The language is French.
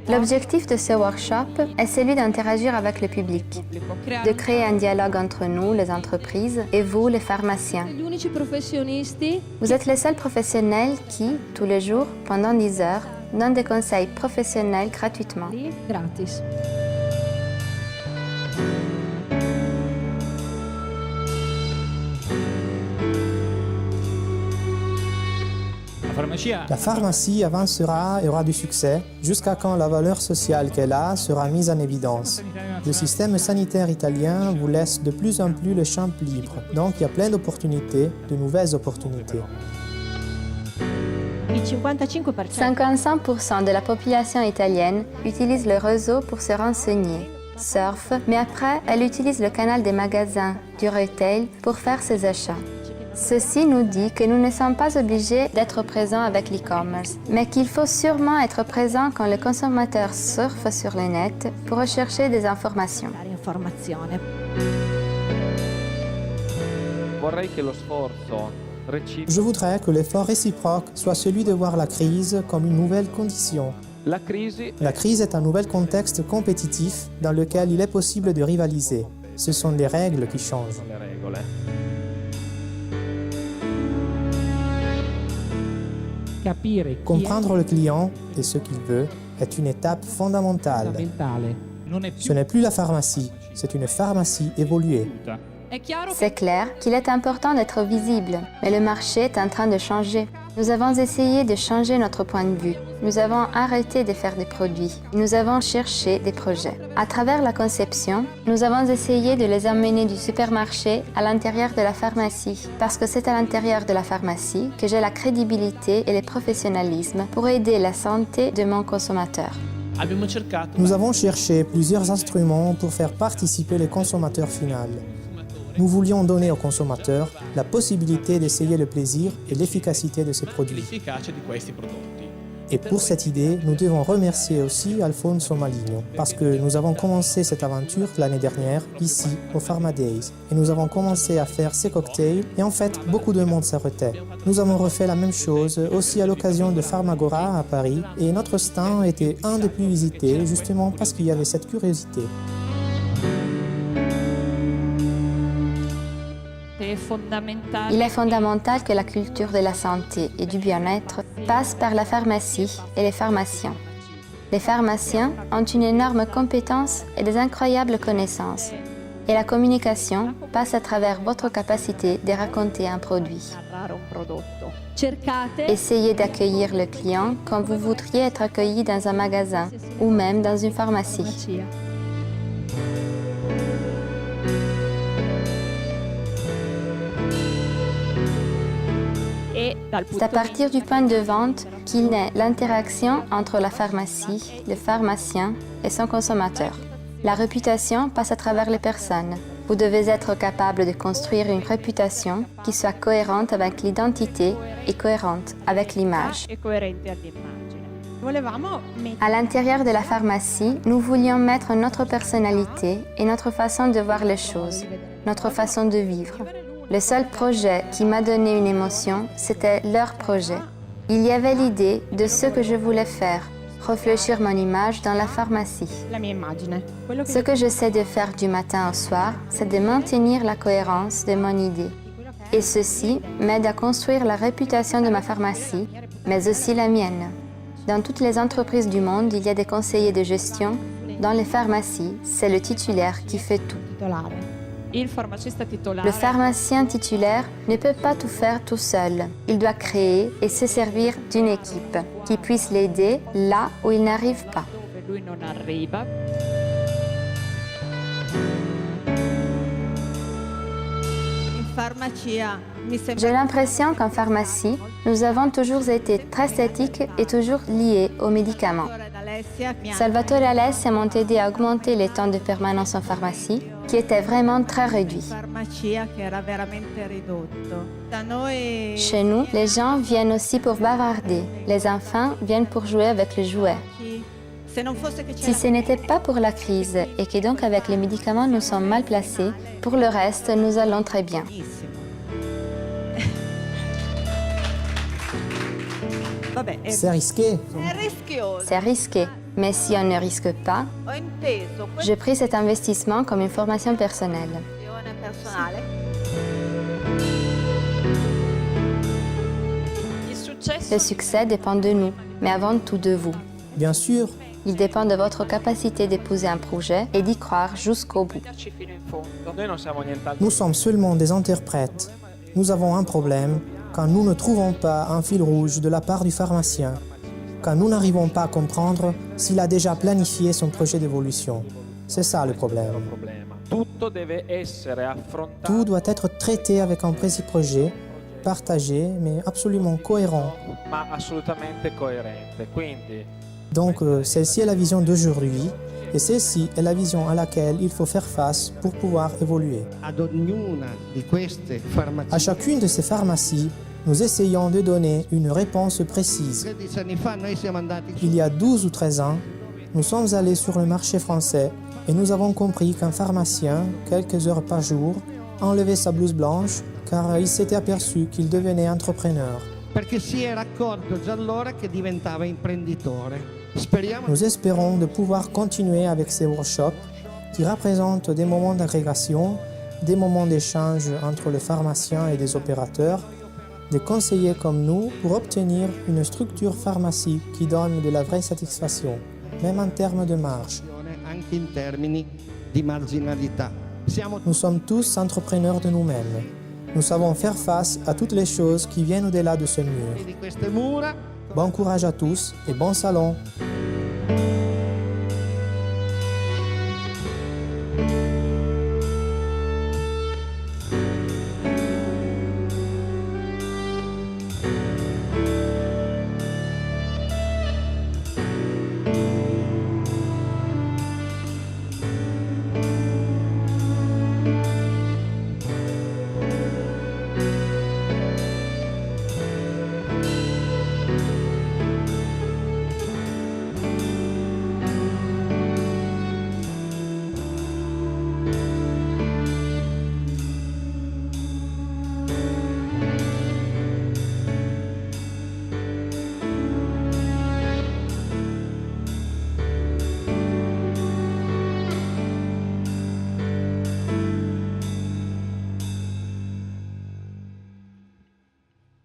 L'objectif de ce workshop est celui d'interagir avec le public, de créer un dialogue entre nous, les entreprises, et vous, les pharmaciens. Vous êtes les seuls professionnels qui, tous les jours, pendant 10 heures, donnent des conseils professionnels gratuitement. La pharmacie avancera et aura du succès jusqu'à quand la valeur sociale qu'elle a sera mise en évidence. Le système sanitaire italien vous laisse de plus en plus le champ libre, donc il y a plein d'opportunités, de nouvelles opportunités. 55% de la population italienne utilise le réseau pour se renseigner, surfe, mais après, elle utilise le canal des magasins, du retail, pour faire ses achats. Ceci nous dit que nous ne sommes pas obligés d'être présents avec l'e-commerce, mais qu'il faut sûrement être présent quand le consommateur surfe sur le net pour rechercher des informations. Je voudrais que l'effort réciproque soit celui de voir la crise comme une nouvelle condition. La crise est un nouvel contexte compétitif dans lequel il est possible de rivaliser. Ce sont les règles qui changent. Comprendre le client et ce qu'il veut est une étape fondamentale. Ce n'est plus la pharmacie, c'est une pharmacie évoluée. C'est clair qu'il est important d'être visible, mais le marché est en train de changer. Nous avons essayé de changer notre point de vue. Nous avons arrêté de faire des produits. Nous avons cherché des projets. À travers la conception, nous avons essayé de les emmener du supermarché à l'intérieur de la pharmacie, parce que c'est à l'intérieur de la pharmacie que j'ai la crédibilité et le professionnalisme pour aider la santé de mon consommateur. Nous avons cherché plusieurs instruments pour faire participer les consommateurs finaux. Nous voulions donner aux consommateurs la possibilité d'essayer le plaisir et l'efficacité de ces produits. Et pour cette idée, nous devons remercier aussi Alfonso Maligno, parce que nous avons commencé cette aventure l'année dernière, ici, au Pharma Days. Et nous avons commencé à faire ces cocktails, et en fait, beaucoup de monde s'arrêtait. Nous avons refait la même chose aussi à l'occasion de Pharmagora à Paris, et notre stand était un des plus visités, justement parce qu'il y avait cette curiosité. Il est fondamental que la culture de la santé et du bien-être passe par la pharmacie et les pharmaciens. Les pharmaciens ont une énorme compétence et des incroyables connaissances. Et la communication passe à travers votre capacité de raconter un produit. Essayez d'accueillir le client comme vous voudriez être accueilli dans un magasin ou même dans une pharmacie. C'est à partir du point de vente qu'il naît l'interaction entre la pharmacie, le pharmacien et son consommateur. La réputation passe à travers les personnes. Vous devez être capable de construire une réputation qui soit cohérente avec l'identité et cohérente avec l'image. À l'intérieur de la pharmacie, nous voulions mettre notre personnalité et notre façon de voir les choses, notre façon de vivre. Le seul projet qui m'a donné une émotion, c'était leur projet. Il y avait l'idée de ce que je voulais faire, réfléchir mon image dans la pharmacie. Ce que j'essaie de faire du matin au soir, c'est de maintenir la cohérence de mon idée. Et ceci m'aide à construire la réputation de ma pharmacie, mais aussi la mienne. Dans toutes les entreprises du monde, il y a des conseillers de gestion. Dans les pharmacies, c'est le titulaire qui fait tout. Le pharmacien titulaire ne peut pas tout faire tout seul. Il doit créer et se servir d'une équipe qui puisse l'aider là où il n'arrive pas. J'ai l'impression qu'en pharmacie, nous avons toujours été très statiques et toujours liés aux médicaments. Salvatore et Alessia m'ont aidé à augmenter les temps de permanence en pharmacie, qui étaient vraiment très réduits. Chez nous, les gens viennent aussi pour bavarder. Les enfants viennent pour jouer avec les jouets. Si ce n'était pas pour la crise et que donc avec les médicaments nous sommes mal placés, pour le reste, nous allons très bien. C'est risqué. C'est risqué, mais si on ne risque pas, je pris cet investissement comme une formation personnelle. Le succès dépend de nous, mais avant tout de vous. Bien sûr, Il dépend de votre capacité d'épouser un projet et d'y croire jusqu'au bout. nous sommes seulement des interprètes. Nous avons un problème quand nous ne trouvons pas un fil rouge de la part du pharmacien, quand nous n'arrivons pas à comprendre s'il a déjà planifié son projet d'évolution. C'est ça le problème. Tout doit être traité avec un précis projet, partagé, mais absolument cohérent. Donc, celle-ci est la vision d'aujourd'hui, et celle-ci est la vision à laquelle il faut faire face pour pouvoir évoluer. À chacune de ces pharmacies, nous essayons de donner une réponse précise. Il y a 12 ou 13 ans, nous sommes allés sur le marché français et nous avons compris qu'un pharmacien, quelques heures par jour, enlevait sa blouse blanche car il s'était aperçu qu'il devenait entrepreneur. Nous espérons de pouvoir continuer avec ces workshops qui représentent des moments d'agrégation, des moments d'échange entre les pharmaciens et des opérateurs, des conseillers comme nous pour obtenir une structure pharmacie qui donne de la vraie satisfaction, même en termes de marge. Nous sommes tous entrepreneurs de nous-mêmes. Nous savons faire face à toutes les choses qui viennent au-delà de ce mur. Bon courage à tous et bon salon!